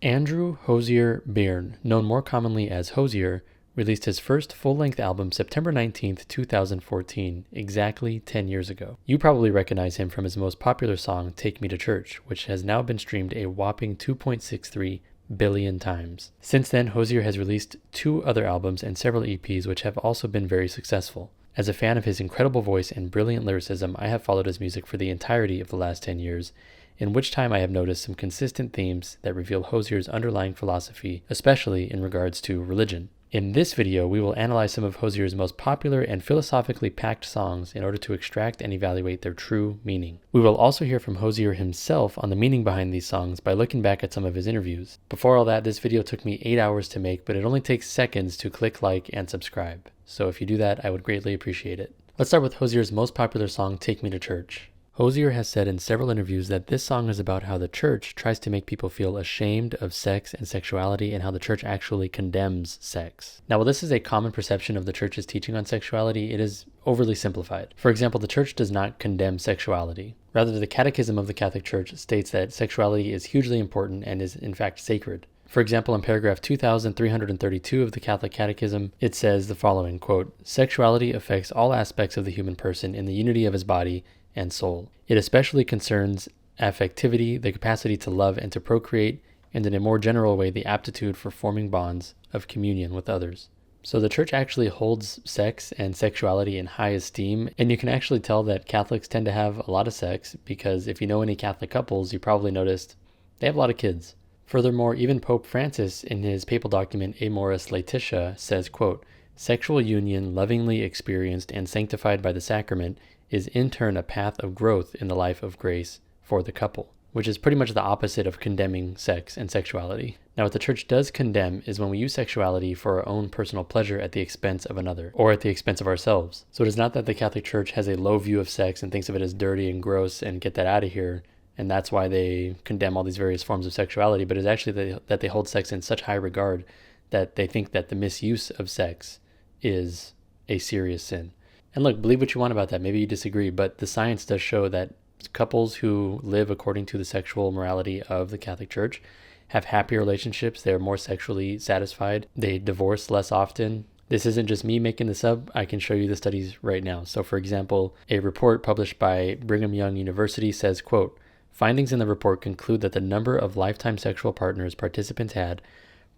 Andrew Hozier Byrne, known more commonly as Hozier, released his first full-length album September 19th, 2014, exactly 10 years ago. You probably recognize him from his most popular song, Take Me to Church, which has now been streamed a whopping 2.63 billion times. Since then, Hozier has released 2 other albums and several EPs which have also been very successful. As a fan of his incredible voice and brilliant lyricism, I have followed his music for the entirety of the last 10 years, in which time I have noticed some consistent themes that reveal Hozier's underlying philosophy, especially in regards to religion. In this video, we will analyze some of Hozier's most popular and philosophically packed songs in order to extract and evaluate their true meaning. We will also hear from Hozier himself on the meaning behind these songs by looking back at some of his interviews. Before all that, this video took me 8 hours to make, but it only takes seconds to click like and subscribe. So if you do that, I would greatly appreciate it. Let's start with Hozier's most popular song, Take Me to Church. Hozier has said in several interviews that this song is about how the church tries to make people feel ashamed of sex and sexuality and how the church actually condemns sex. Now, while this is a common perception of the church's teaching on sexuality, it is overly simplified. For example, the church does not condemn sexuality. Rather, the Catechism of the Catholic Church states that sexuality is hugely important and is in fact sacred. For example, in paragraph 2332 of the Catholic Catechism, it says the following, quote, "Sexuality affects all aspects of the human person in the unity of his body and soul. It especially concerns affectivity, the capacity to love and to procreate, and in a more general way, the aptitude for forming bonds of communion with others." So the church actually holds sex and sexuality in high esteem, and you can actually tell that Catholics tend to have a lot of sex because if you know any Catholic couples, you probably noticed they have a lot of kids. Furthermore, even Pope Francis in his papal document Amoris Laetitia says, quote, "Sexual union lovingly experienced and sanctified by the sacrament is in turn a path of growth in the life of grace for the couple," which is pretty much the opposite of condemning sex and sexuality. Now, what the church does condemn is when we use sexuality for our own personal pleasure at the expense of another, or at the expense of ourselves. So it is not that the Catholic Church has a low view of sex and thinks of it as dirty and gross and get that out of here, and that's why they condemn all these various forms of sexuality, but it's actually that they hold sex in such high regard that they think that the misuse of sex is a serious sin. And look, believe what you want about that. Maybe you disagree, but the science does show that couples who live according to the sexual morality of the Catholic Church have happier relationships. They're more sexually satisfied. They divorce less often. This isn't just me making this up. I can show you the studies right now. So for example, a report published by Brigham Young University says, quote, "Findings in the report conclude that the number of lifetime sexual partners participants had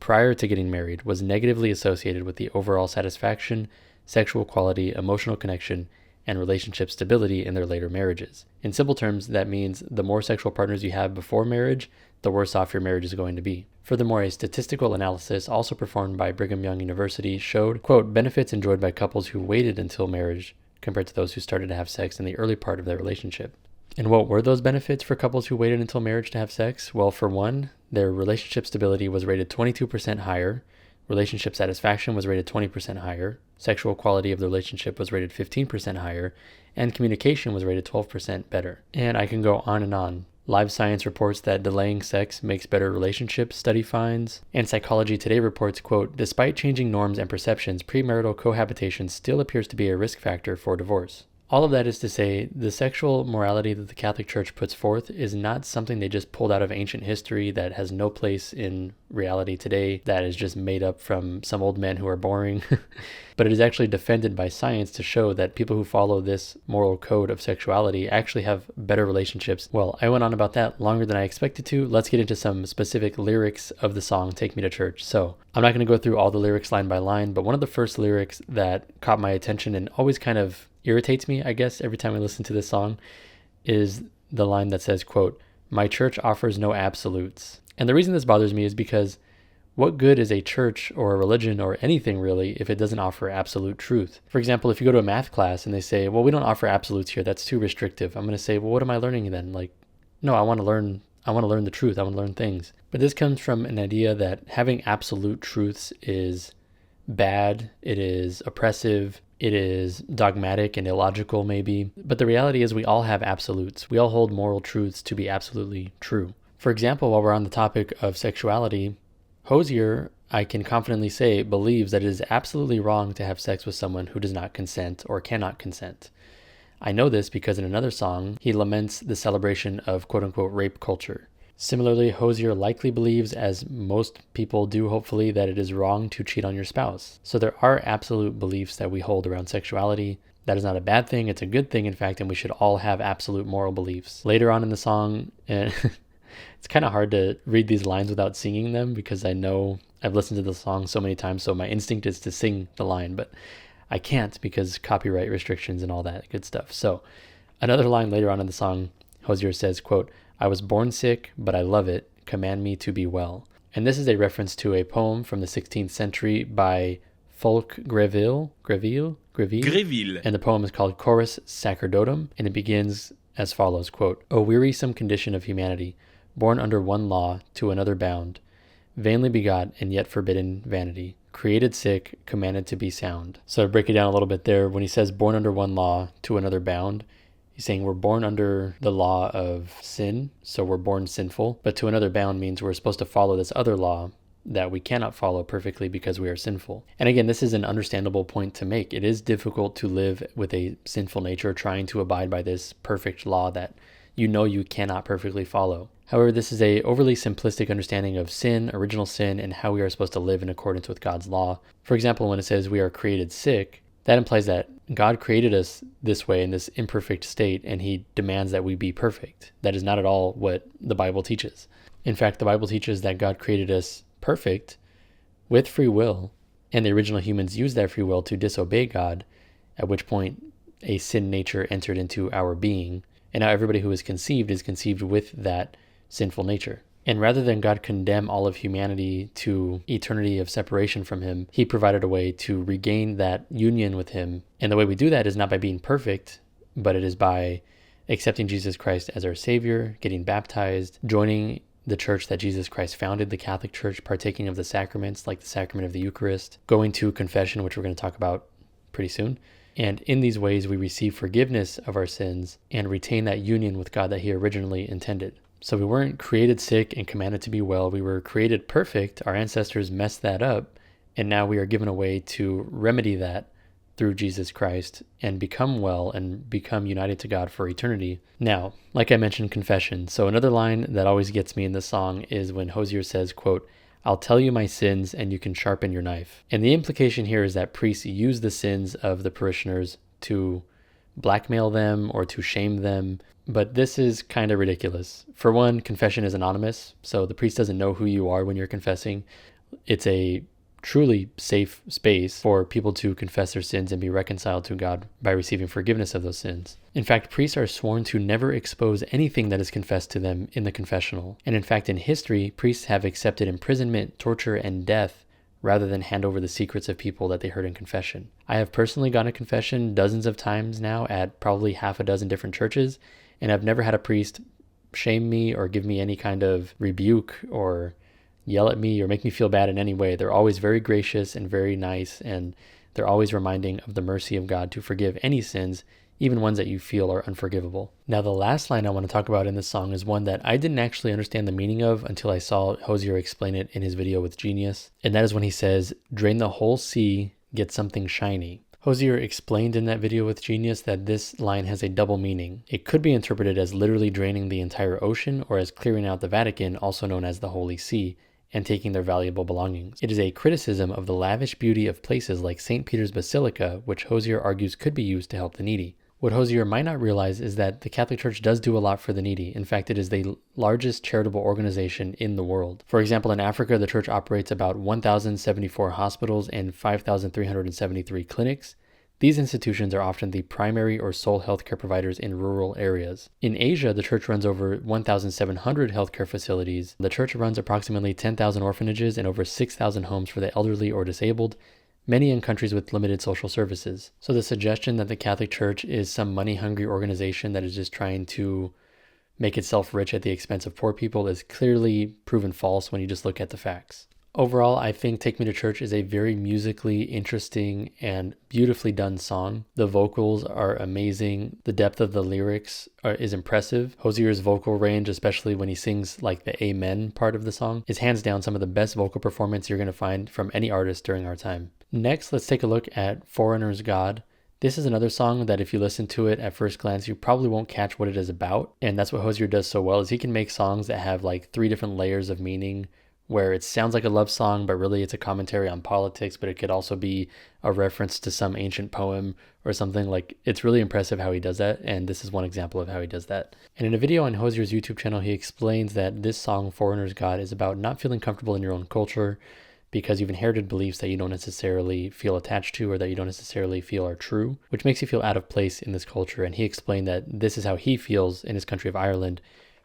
prior to getting married was negatively associated with the overall satisfaction, sexual quality, emotional connection, and relationship stability in their later marriages." In simple terms, that means the more sexual partners you have before marriage, the worse off your marriage is going to be. Furthermore, a statistical analysis also performed by Brigham Young University showed, quote, "benefits enjoyed by couples who waited until marriage compared to those who started to have sex in the early part of their relationship." And what were those benefits for couples who waited until marriage to have sex? Well, for one, their relationship stability was rated 22% higher, relationship satisfaction was rated 20% higher, sexual quality of the relationship was rated 15% higher, and communication was rated 12% better. And I can go on and on. Live Science reports that delaying sex makes better relationships, study finds, and Psychology Today reports, quote, "Despite changing norms and perceptions, premarital cohabitation still appears to be a risk factor for divorce." All of that is to say, the sexual morality that the Catholic Church puts forth is not something they just pulled out of ancient history that has no place in reality today, that is just made up from some old men who are boring. But it is actually defended by science to show that people who follow this moral code of sexuality actually have better relationships. Well, I went on about that longer than I expected to. Let's get into some specific lyrics of the song Take Me to Church. So I'm not going to go through all the lyrics line by line, but one of the first lyrics that caught my attention and always kind of irritates me, I guess, every time I listen to this song is the line that says, quote, "My church offers no absolutes." And the reason this bothers me is because what good is a church or a religion or anything really if it doesn't offer absolute truth? For example, if you go to a math class and they say, well, we don't offer absolutes here, that's too restrictive. I'm going to say, well, what am I learning then? Like, no, I want to learn the truth. I want to learn things. But this comes from an idea that having absolute truths is bad, it is oppressive, it is dogmatic and illogical maybe. But the reality is we all have absolutes. We all hold moral truths to be absolutely true. For example, while we're on the topic of sexuality, Hozier, I can confidently say, believes that it is absolutely wrong to have sex with someone who does not consent or cannot consent. I know this because in another song, he laments the celebration of quote-unquote rape culture. Similarly, Hozier likely believes, as most people do hopefully, that it is wrong to cheat on your spouse. So there are absolute beliefs that we hold around sexuality. That is not a bad thing, it's a good thing in fact, and we should all have absolute moral beliefs. Later on in the song, and it's kind of hard to read these lines without singing them because I know I've listened to the song so many times, so my instinct is to sing the line, but I can't because copyright restrictions and all that good stuff. So another line later on in the song, Hozier says, quote, "I was born sick, but I love it. Command me to be well." And this is a reference to a poem from the 16th century by Fulk Greville. And the poem is called Chorus Sacerdotum, and it begins as follows, quote, "O wearisome condition of humanity, born under one law, to another bound, vainly begot and yet forbidden vanity, created sick, commanded to be sound." So to break it down a little bit there, when he says born under one law, to another bound, he's saying we're born under the law of sin, so we're born sinful, but to another bound means we're supposed to follow this other law that we cannot follow perfectly because we are sinful. And again, this is an understandable point to make. It is difficult to live with a sinful nature trying to abide by this perfect law that you know you cannot perfectly follow. However, this is a overly simplistic understanding of sin, original sin, and how we are supposed to live in accordance with God's law. For example, when it says we are created sick, that implies that God created us this way in this imperfect state, and he demands that we be perfect. That is not at all what the Bible teaches. In fact, the Bible teaches that God created us perfect with free will, and the original humans used that free will to disobey God, at which point a sin nature entered into our being, and now everybody who is conceived with that sinful nature. And rather than God condemn all of humanity to eternity of separation from him, he provided a way to regain that union with him. And the way we do that is not by being perfect, but it is by accepting Jesus Christ as our Savior, getting baptized, joining the church that Jesus Christ founded, the Catholic Church, partaking of the sacraments like the sacrament of the Eucharist, going to confession, which we're going to talk about pretty soon. And in these ways, we receive forgiveness of our sins and retain that union with God that he originally intended. So we weren't created sick and commanded to be well. We were created perfect. Our ancestors messed that up. And now we are given a way to remedy that through Jesus Christ and become well and become united to God for eternity. Now, like I mentioned, confession. So another line that always gets me in this song is when Hozier says, quote, "I'll tell you my sins and you can sharpen your knife." And the implication here is that priests use the sins of the parishioners to blackmail them or to shame them. But this is kind of ridiculous. For one, confession is anonymous, so the priest doesn't know who you are when you're confessing. It's a truly safe space for people to confess their sins and be reconciled to God by receiving forgiveness of those sins. In fact, priests are sworn to never expose anything that is confessed to them in the confessional. And in fact, in history, priests have accepted imprisonment, torture, and death rather than hand over the secrets of people that they heard in confession. I have personally gone to confession dozens of times now at probably half a dozen different churches, and I've never had a priest shame me or give me any kind of rebuke or yell at me or make me feel bad in any way. They're always very gracious and very nice, and they're always reminding of the mercy of God to forgive any sins, even ones that you feel are unforgivable. Now, the last line I want to talk about in this song is one that I didn't actually understand the meaning of until I saw Hozier explain it in his video with Genius, and that is when he says, "Drain the whole sea, get something shiny." Hozier explained in that video with Genius that this line has a double meaning. It could be interpreted as literally draining the entire ocean or as clearing out the Vatican, also known as the Holy See, and taking their valuable belongings. It is a criticism of the lavish beauty of places like St. Peter's Basilica, which Hozier argues could be used to help the needy. What Hozier might not realize is that the Catholic Church does do a lot for the needy. In fact, it is the largest charitable organization in the world. For example, in Africa, the church operates about 1,074 hospitals and 5,373 clinics. These institutions are often the primary or sole healthcare providers in rural areas. In Asia, the church runs over 1,700 healthcare facilities. The church runs approximately 10,000 orphanages and over 6,000 homes for the elderly or disabled, many in countries with limited social services. So the suggestion that the Catholic Church is some money-hungry organization that is just trying to make itself rich at the expense of poor people is clearly proven false when you just look at the facts. Overall, I think Take Me to Church is a very musically interesting and beautifully done song. The vocals are amazing. The depth of the lyrics is impressive. Hozier's vocal range, especially when he sings like the Amen part of the song, is hands down some of the best vocal performance you're going to find from any artist during our time. Next, let's take a look at Foreigner's God. This is another song that if you listen to it at first glance, you probably won't catch what it is about. And that's what Hozier does so well, is he can make songs that have like 3 different layers of meaning, where it sounds like a love song, but really it's a commentary on politics, but it could also be a reference to some ancient poem or something. Like, it's really impressive how he does that, and this is one example of how he does that. And in a video on Hozier's YouTube channel, he explains that this song, Foreigner's God, is about not feeling comfortable in your own culture because you've inherited beliefs that you don't necessarily feel attached to or that you don't necessarily feel are true, which makes you feel out of place in this culture. And he explained that this is how he feels in his country of Ireland,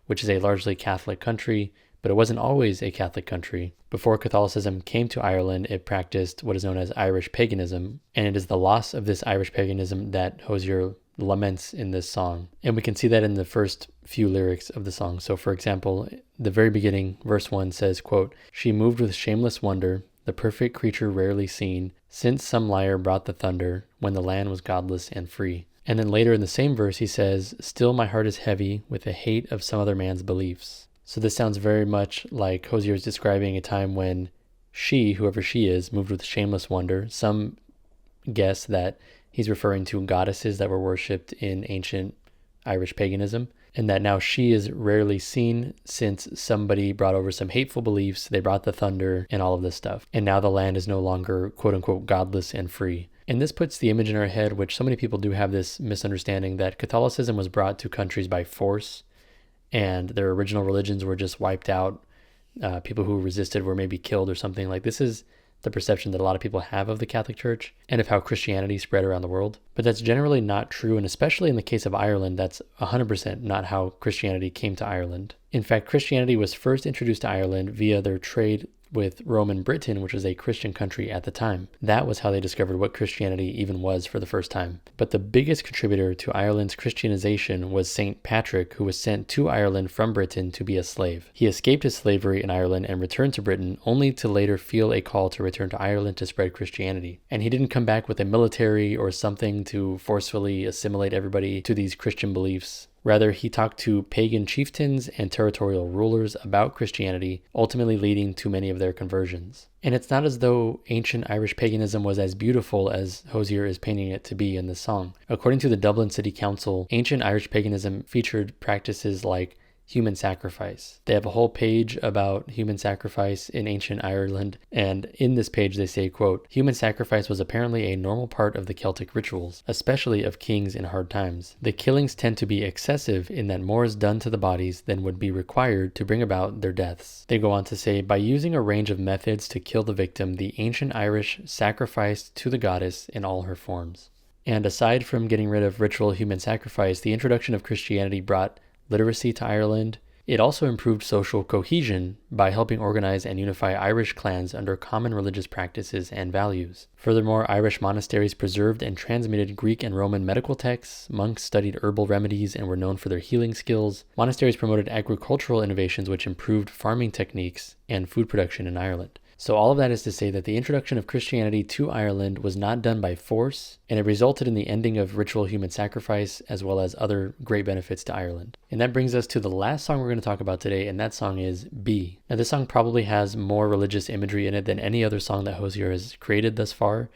which is a largely Catholic country, but it wasn't always a Catholic country. Before Catholicism came to Ireland, it practiced what is known as Irish paganism, and it is the loss of this Irish paganism that Hozier laments in this song. And we can see that in the first few lyrics of the song. So for example, the very beginning, verse 1 says, quote, "She moved with shameless wonder, the perfect creature rarely seen, since some liar brought the thunder, when the land was godless and free." And then later in the same verse, he says, "Still my heart is heavy with the hate of some other man's beliefs." So this sounds very much like Hozier is describing a time when she, whoever she is, moved with shameless wonder. Some guess that he's referring to goddesses that were worshipped in ancient Irish paganism, and that now she is rarely seen since somebody brought over some hateful beliefs, they brought the thunder and all of this stuff. And now the land is no longer quote unquote godless and free. And this puts the image in our head, which so many people do have this misunderstanding, that Catholicism was brought to countries by force and their original religions were just wiped out. People who resisted were maybe killed or something. Like, this is the perception that a lot of people have of the Catholic Church and of how Christianity spread around the world. But that's generally not true, and especially in the case of Ireland, that's 100% not how Christianity came to Ireland. In fact, Christianity was first introduced to Ireland via their trade with Roman Britain, which was a Christian country at the time. That was how they discovered what Christianity even was for the first time. But the biggest contributor to Ireland's Christianization was St. Patrick, who was sent to Ireland from Britain to be a slave. He escaped his slavery in Ireland and returned to Britain, only to later feel a call to return to Ireland to spread Christianity. And he didn't come back with a military or something to forcefully assimilate everybody to these Christian beliefs. Rather, he talked to pagan chieftains and territorial rulers about Christianity, ultimately leading to many of their conversions. And it's not as though ancient Irish paganism was as beautiful as Hozier is painting it to be in this song. According to the Dublin City Council, ancient Irish paganism featured practices like human sacrifice. They have a whole page about human sacrifice in ancient Ireland, and in this page they say, quote, "Human sacrifice was apparently a normal part of the Celtic rituals, especially of kings in hard times. The killings tend to be excessive in that more is done to the bodies than would be required to bring about their deaths." They go on to say, "By using a range of methods to kill the victim, the ancient Irish sacrificed to the goddess in all her forms." And aside from getting rid of ritual human sacrifice, the introduction of Christianity brought literacy to Ireland. It also improved social cohesion by helping organize and unify Irish clans under common religious practices and values. Furthermore, Irish monasteries preserved and transmitted Greek and Roman medical texts. Monks studied herbal remedies and were known for their healing skills. Monasteries promoted agricultural innovations which improved farming techniques and food production in Ireland. So all of that is to say that the introduction of Christianity to Ireland was not done by force, and it resulted in the ending of ritual human sacrifice as well as other great benefits to Ireland. And that brings us to the last song we're going to talk about today, and that song is Be. Now this song probably has more religious imagery in it than any other song that Hozier has created thus far,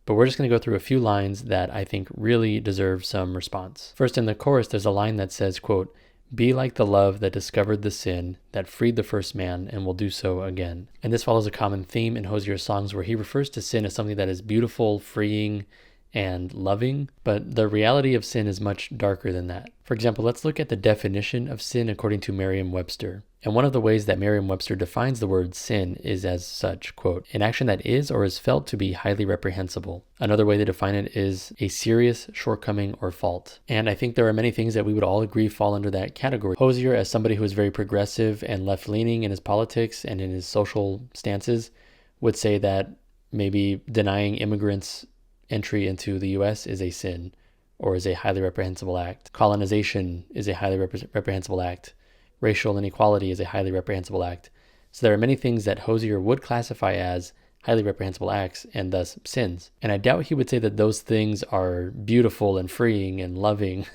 but we're just going to go through a few lines that I think really deserve some response. First, in the chorus, there's a line that says, quote, "Be like the love that discovered the sin, that freed the first man, and will do so again." And this follows a common theme in Hozier's songs where he refers to sin as something that is beautiful, freeing, and loving, but the reality of sin is much darker than that. For example, let's look at the definition of sin according to Merriam-Webster. And one of the ways that Merriam-Webster defines the word sin is as such, quote, "An action that is or is felt to be highly reprehensible." Another way to define it is a serious shortcoming or fault. And I think there are many things that we would all agree fall under that category. Hozier, as somebody who is very progressive and left-leaning in his politics and in his social stances, would say that maybe denying immigrants entry into the U.S. is a sin or is a highly reprehensible act. Colonization is a highly reprehensible act. Racial inequality is a highly reprehensible act. So there are many things that Hozier would classify as highly reprehensible acts and thus sins. And I doubt he would say that those things are beautiful and freeing and loving.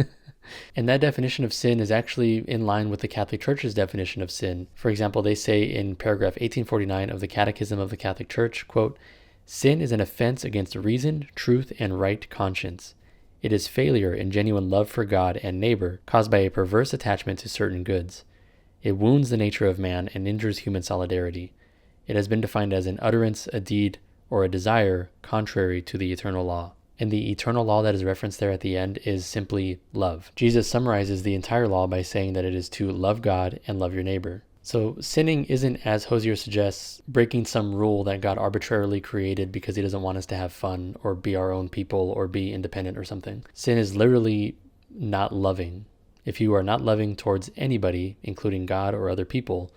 And that definition of sin is actually in line with the Catholic Church's definition of sin. For example, they say in paragraph 1849 of the Catechism of the Catholic Church, quote, "Sin is an offense against reason, truth, and right conscience. It is failure in genuine love for God and neighbor caused by a perverse attachment to certain goods. It wounds the nature of man and injures human solidarity. It has been defined as an utterance, a deed, or a desire contrary to the eternal law. And the eternal law that is referenced there at the end is simply love. Jesus summarizes the entire law by saying that it is to love God and love your neighbor. So sinning isn't, as Hozier suggests, breaking some rule that God arbitrarily created because he doesn't want us to have fun or be our own people or be independent or something. Sin is literally not loving. If you are not loving towards anybody, including God or other people,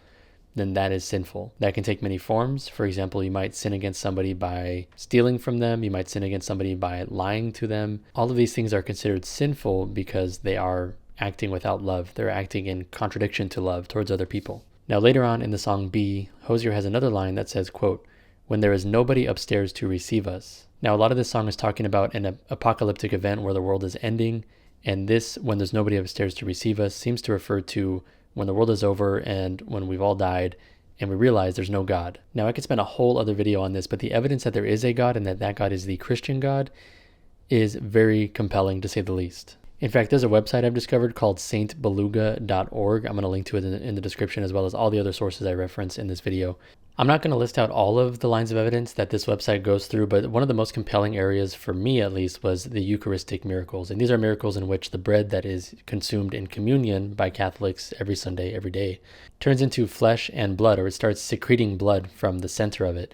then that is sinful. That can take many forms. For example, you might sin against somebody by stealing from them. You might sin against somebody by lying to them. All of these things are considered sinful because they are acting without love. They're acting in contradiction to love towards other people. Now later on in the song B, Hozier has another line that says, quote, "When there is nobody upstairs to receive us." Now a lot of this song is talking about an apocalyptic event where the world is ending, and this, when there's nobody upstairs to receive us, seems to refer to when the world is over and when we've all died and we realize there's no God. Now I could spend a whole other video on this, but the evidence that there is a God and that God is the Christian God is very compelling, to say the least. In fact, there's a website I've discovered called saintbeluga.org. I'm going to link to it in the description, as well as all the other sources I reference in this video. I'm not going to list out all of the lines of evidence that this website goes through, but one of the most compelling areas, for me at least, was the Eucharistic miracles. And these are miracles in which the bread that is consumed in communion by Catholics every Sunday, every day, turns into flesh and blood, or it starts secreting blood from the center of it.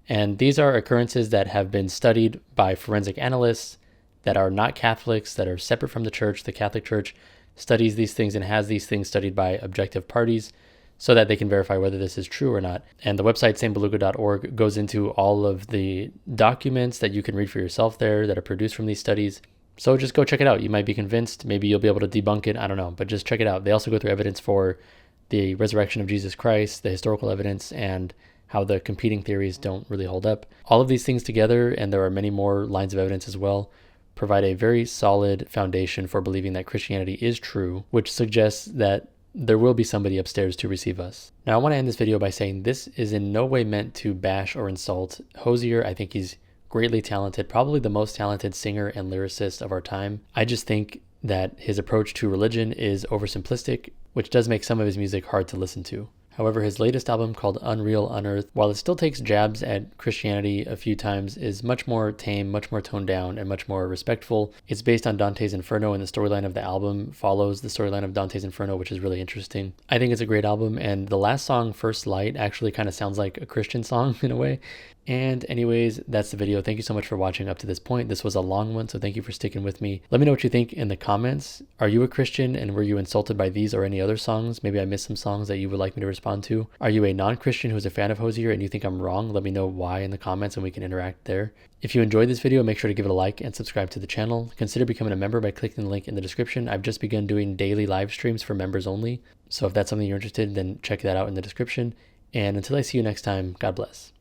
And these are occurrences that have been studied by forensic analysts that are not Catholics, that are separate from the church. The Catholic Church studies these things and has these things studied by objective parties so that they can verify whether this is true or not. And the website saintbeluga.org goes into all of the documents that you can read for yourself there that are produced from these studies. So just go check it out. You might be convinced. Maybe you'll be able to debunk it. I don't know, but just check it out. They also go through evidence for the resurrection of Jesus Christ, the historical evidence, and how the competing theories don't really hold up. All of these things together, and there are many more lines of evidence as well, provide a very solid foundation for believing that Christianity is true, which suggests that there will be somebody upstairs to receive us. Now, I want to end this video by saying this is in no way meant to bash or insult Hozier. I think he's greatly talented, probably the most talented singer and lyricist of our time. I just think that his approach to religion is oversimplistic, which does make some of his music hard to listen to. However, his latest album called Unreal Unearthed, while it still takes jabs at Christianity a few times, is much more tame, much more toned down, and much more respectful. It's based on Dante's Inferno, and the storyline of the album follows the storyline of Dante's Inferno, which is really interesting. I think it's a great album, and the last song, First Light, actually kind of sounds like a Christian song in a way. And anyways, that's the video. Thank you so much for watching up to this point. This was a long one, so thank you for sticking with me. Let me know what you think in the comments. Are you a Christian, and were you insulted by these or any other songs? Maybe I missed some songs that you would like me to respond to. Are you a non-Christian who's a fan of Hozier and you think I'm wrong? Let me know why in the comments and we can interact there. If you enjoyed this video, make sure to give it a like and subscribe to the channel. Consider becoming a member by clicking the link in the description. I've just begun doing daily live streams for members only. So if that's something you're interested in, then check that out in the description. And until I see you next time, God bless.